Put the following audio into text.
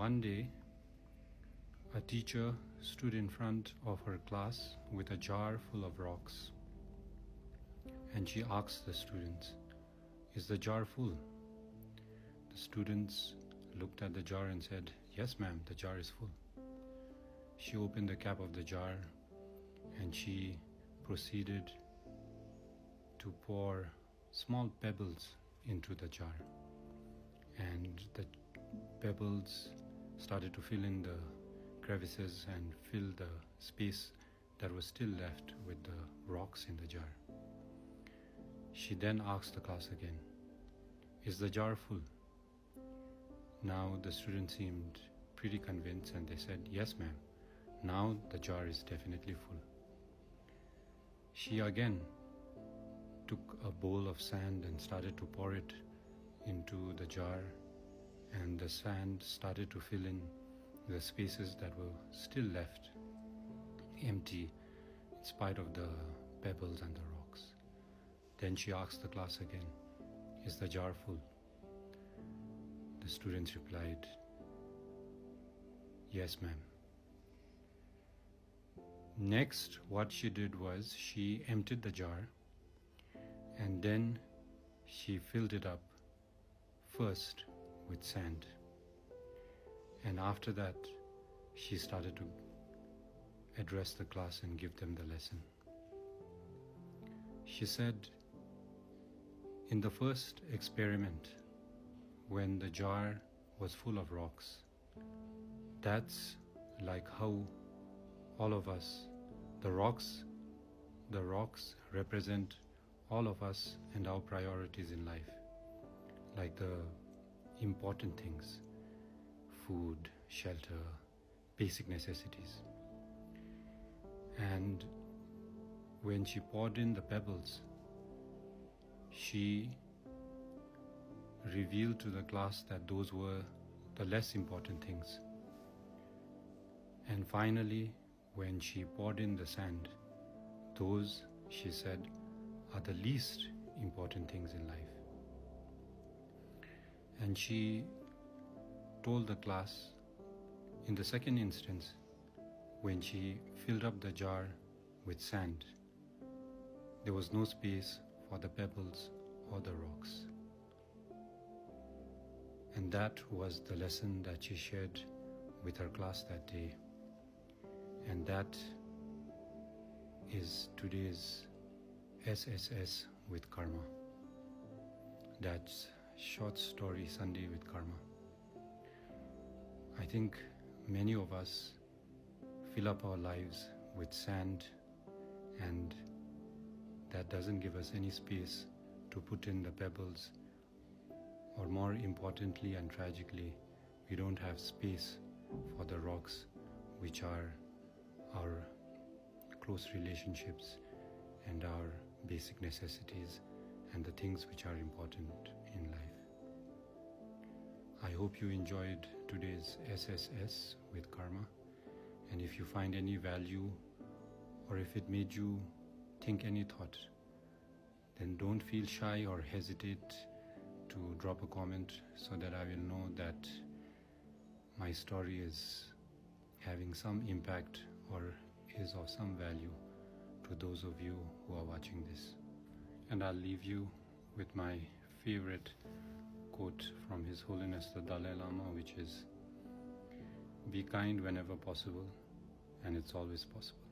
One day, a teacher stood in front of her class with a jar full of rocks, and she asked the students, "Is the jar full?" The students looked at the jar and said, "Yes, ma'am, the jar is full." She opened the cap of the jar and she proceeded to pour small pebbles into the jar, and the pebbles started to fill in the crevices and fill the space that was still left with the rocks in the jar. She then asked the class again, "Is the jar full?" Now the students seemed pretty convinced and they said, "Yes, ma'am, now the jar is definitely full." She again took a bowl of sand and started to pour it into the jar, and the sand started to fill in the spaces that were still left empty in spite of the pebbles and the rocks. Then she asked the class again, "Is the jar full?" The students replied, "Yes, ma'am." Next, what she did was she emptied the jar and then she filled it up first with sand. And after that, she started to address the class and give them the lesson. She said, in the first experiment, when the jar was full of rocks, that's like how all of us, the rocks represent all of us and our priorities in life, like the important things, food, shelter, basic necessities. And when she poured in the pebbles, she revealed to the class that those were the less important things. And finally, when she poured in the sand, those, she said, are the least important things in life. And she told the class, in the second instance, when she filled up the jar with sand, there was no space for the pebbles or the rocks. And that was the lesson that she shared with her class that day. And that is today's SSS with Karma. That's Short Story Sunday with Karma. I think many of us fill up our lives with sand, and that doesn't give us any space to put in the pebbles, or more importantly and tragically, we don't have space for the rocks, which are our close relationships and our basic necessities and the things which are important in life. I hope you enjoyed today's SSS with Karma, and if you find any value or if it made you think any thought, then don't feel shy or hesitate to drop a comment so that I will know that my story is having some impact or is of some value to those of you who are watching this. And I'll leave you with my favorite quote from His Holiness the Dalai Lama, which is, "Be kind whenever possible, and it's always possible."